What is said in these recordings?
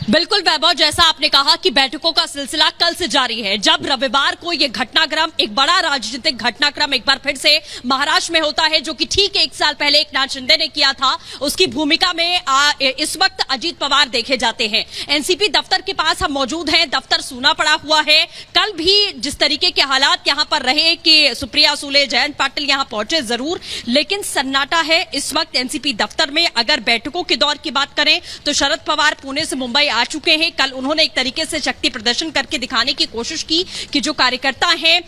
बिल्कुल वैभव, जैसा आपने कहा कि बैठकों का सिलसिला कल से जारी है। जब रविवार को ये घटनाक्रम, एक बड़ा राजनीतिक घटनाक्रम एक बार फिर से महाराष्ट्र में होता है, जो कि ठीक 1 साल पहले एकनाथ शिंदे ने किया था, उसकी भूमिका में इस वक्त अजीत पवार देखे जाते हैं। एनसीपी दफ्तर के पास हम मौजूद हैं, दफ्तर सूना पड़ा हुआ है। कल भी जिस तरीके के हालात यहां पर रहे कि सुप्रिया सुले, जयंत पाटिल यहां पहुंचे जरूर, लेकिन सन्नाटा है इस वक्त एनसीपी दफ्तर में। अगर बैठकों के दौर की बात करें तो शरद पवार पुणे से मुंबई आ चुके हैं। कल उन्होंने एक तरीके से शक्ति प्रदर्शन करके दिखाने की कोशिश की कि जो कार्यकर्ता हैं,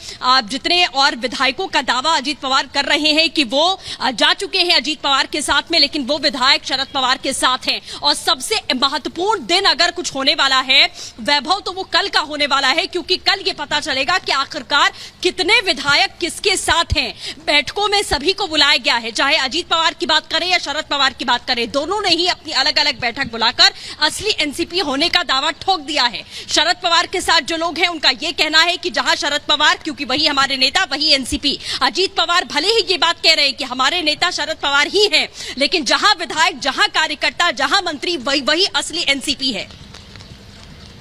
जितने और विधायकों का दावा अजीत पवार कर रहे हैं कि वो जा चुके हैं अजीत पवार के साथ में, लेकिन वो विधायक शरद पवार के साथ हैं। और सबसे महत्वपूर्ण दिन अगर कुछ होने वाला है वैभव, तो वो कल का होने वाला है, क्योंकि कल ये पता चलेगा कि आखिरकार कितने विधायक किसके साथ हैं। बैठकों में सभी को बुलाया गया है, चाहे अजीत पवार की बात करें या शरद पवार की बात करें, दोनों ने ही अपनी अलग अलग बैठक बुलाकर असली एनसीपी होने का दावा ठोक दिया है। शरद पवार के साथ जो लोग हैं उनका यह कहना है कि जहां शरद पवार, क्योंकि वही हमारे नेता, वही एनसीपी। अजीत पवार भले ही ये बात कह रहे हैं कि हमारे नेता शरद पवार ही हैं, लेकिन जहां विधायक, जहां कार्यकर्ता, जहां मंत्री, वही असली एनसीपी है।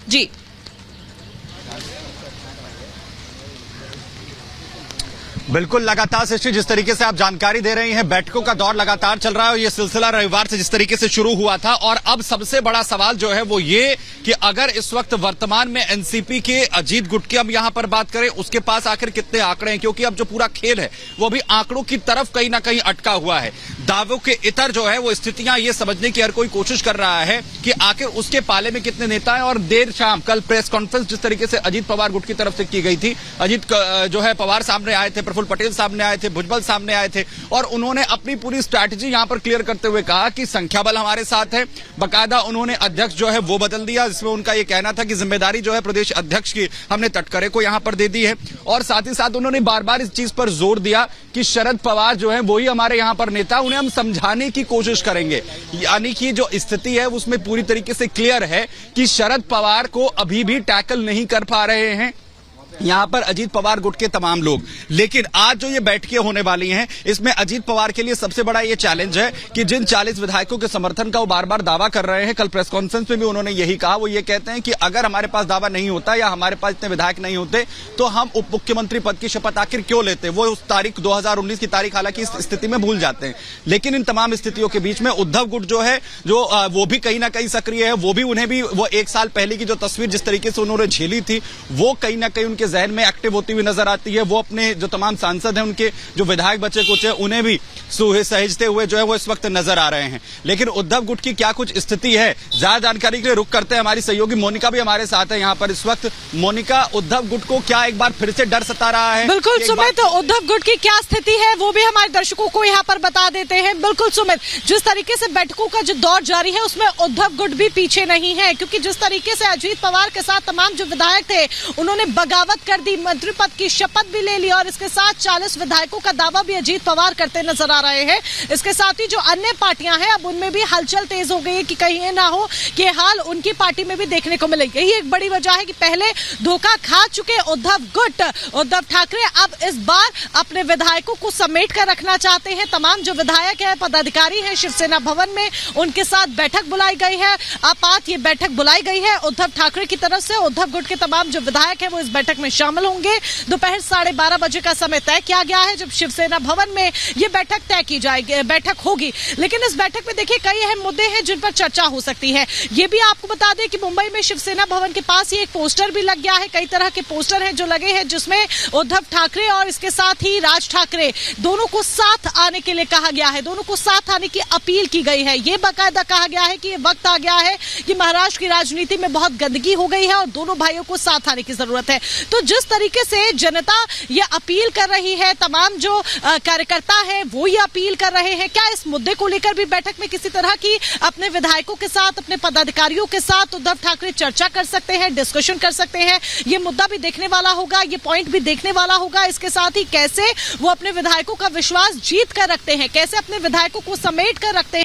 जी बिल्कुल, लगातार सृष्टि जिस तरीके से आप जानकारी दे रही हैं, बैठकों का दौर लगातार चल रहा है और ये सिलसिला रविवार से जिस तरीके से शुरू हुआ था। और अब सबसे बड़ा सवाल जो है वो ये कि अगर इस वक्त वर्तमान में एनसीपी के अजीत गुट की हम यहां पर बात करें, उसके पास आखिर कितने आंकड़े हैं, क्योंकि अब जो पूरा खेल है वो भी आंकड़ों की तरफ कहीं ना कहीं अटका हुआ है। दावों के इतर जो है वो स्थितियां ये समझने की हर कोई कोशिश कर रहा है कि आखिर उसके पाले में कितने नेता हैं। और देर शाम कल प्रेस कॉन्फ्रेंस जिस तरीके से अजीत पवार गुट की तरफ से की गई थी, अजीत जो है पवार सामने आए थे, पटेल सामने आए थे, भुजबल सामने आए थे, और उन्होंने अपनी पूरी स्ट्रैटेजी यहां पर क्लियर करते हुए कहा कि संख्या बल हमारे साथ है। बकायदा उन्होंने अध्यक्ष जो है वो बदल दिया, जिसमें उनका यह कहना था कि जिम्मेदारी जो है प्रदेश अध्यक्ष की हमने तटकरे को यहां पर दे दी है। और साथ ही साथ उन्होंने बार बार इस चीज पर जोर दिया कि शरद पवार जो है वही हमारे यहां पर नेता, उन्हें हम समझाने की कोशिश करेंगे। यानी कि जो स्थिति है उसमें पूरी तरीके से क्लियर है कि शरद पवार को अभी भी टैकल नहीं कर पा रहे हैं यहां पर अजीत पवार गुट के तमाम लोग। लेकिन आज जो ये बैठकें होने वाली हैं, इसमें अजीत पवार के लिए सबसे बड़ा ये चैलेंज है कि जिन 40 विधायकों के समर्थन का वो बार बार दावा कर रहे हैं, कल प्रेस कॉन्फ्रेंस में भी उन्होंने यही कहा। वो ये कहते हैं कि अगर हमारे पास दावा नहीं होता या हमारे पास इतने विधायक नहीं होते तो हम उप मुख्यमंत्री पद की शपथ आखिर क्यों लेते। वो उस तारीख 2019 की तारीख हालांकि इस स्थिति में भूल जाते हैं। लेकिन इन तमाम स्थितियों के बीच में उद्धव गुट जो है, जो वो भी कहीं ना कहीं सक्रिय है, वो भी उन्हें भी वो 1 साल पहले की जो तस्वीर जिस तरीके से उन्होंने झेली थी, वो कहीं ना कहीं उनके जहन में एक्टिव होती हुई नजर आती है। वो अपने जो तमाम सांसद हैं, उनके जो विधायक बचे कुछ है, उन्हें भी सहेजते हुए जो है वो इस वक्त नजर आ रहे हैं। लेकिन उद्धव गुट की क्या कुछ स्थिति है, ज्यादा जानकारी के लिए रुक करते हैं। हमारी सहयोगी मोनिका भी हमारे साथ है यहाँ पर इस वक्त। मोनिका, उद्धव गुट को क्या एक बार फिर से डर सता रहा है? बिल्कुल सुमित, उद्धव गुट की क्या स्थिति है वो भी हमारे दर्शकों को यहाँ पर बता देते हैं। बिल्कुल सुमित, जिस तरीके से बैठकों का जो दौर जारी है उसमें उद्धव गुट भी पीछे नहीं है, क्योंकि जिस तरीके से अजीत पवार के साथ तमाम जो विधायक थे उन्होंने बगावत कर दी, मंत्री पद की शपथ भी ले ली, और इसके साथ 40 विधायकों का दावा भी अजीत पवार करते नजर आ रहे हैं। इसके साथ ही जो अन्य पार्टियां हैं अब उनमें भी हलचल तेज हो गई है कि कहीं ये ना हो कि हाल उनकी पार्टी में भी देखने को मिले। यही एक बड़ी वजह है कि पहले धोखा खा चुके उद्धव गुट, उद्धव ठाकरे अब इस बार अपने विधायकों को समेट कर रखना चाहते हैं। तमाम जो विधायक है, पदाधिकारी हैं, शिवसेना भवन में उनके साथ बैठक बुलाई गई है। आपात ये बैठक बुलाई गई है उद्धव ठाकरे की तरफ से। उद्धव गुट के तमाम जो विधायक है वो इस बैठक में शामिल होंगे। दोपहर 12:30 बजे का समय तय किया गया है जब शिवसेना भवन में ये बैठक तय की जाएगी, बैठक होगी। लेकिन इस बैठक में देखिए कई अहम मुद्दे हैं जिन पर चर्चा हो सकती है। ये भी आपको बता दें कि मुंबई में शिवसेना भवन के पास ही एक पोस्टर भी लग गया है। कई तरह के पोस्टर हैं जो लगे हैं, जिसमें उद्धव ठाकरे और इसके साथ ही राज ठाकरे दोनों को साथ आने के लिए कहा गया है, दोनों को साथ आने की अपील की गई है। ये बाकायदा कहा गया है कि ये वक्त आ गया है कि महाराष्ट्र की राजनीति में बहुत गंदगी हो गई है और दोनों भाइयों को साथ आने की जरूरत है। तो जिस तरीके से जनता ये अपील कर रही है, तमाम जो कार्यकर्ता है वो ये अपील कर रहे हैं, क्या इस मुद्दे को लेकर भी बैठक में किसी तरह की अपने विधायकों के साथ, अपने पदाधिकारियों के साथ उद्धव ठाकरे चर्चा कर सकते हैं, डिस्कशन कर सकते हैं? ये मुद्दा भी देखने वाला होगा, ये पॉइंट भी देखने वाला होगा। इसके साथ ही कैसे वो अपने विधायकों का विश्वास जीत कर रखते हैं, कैसे अपने विधायकों को समेट कर रखते हैं।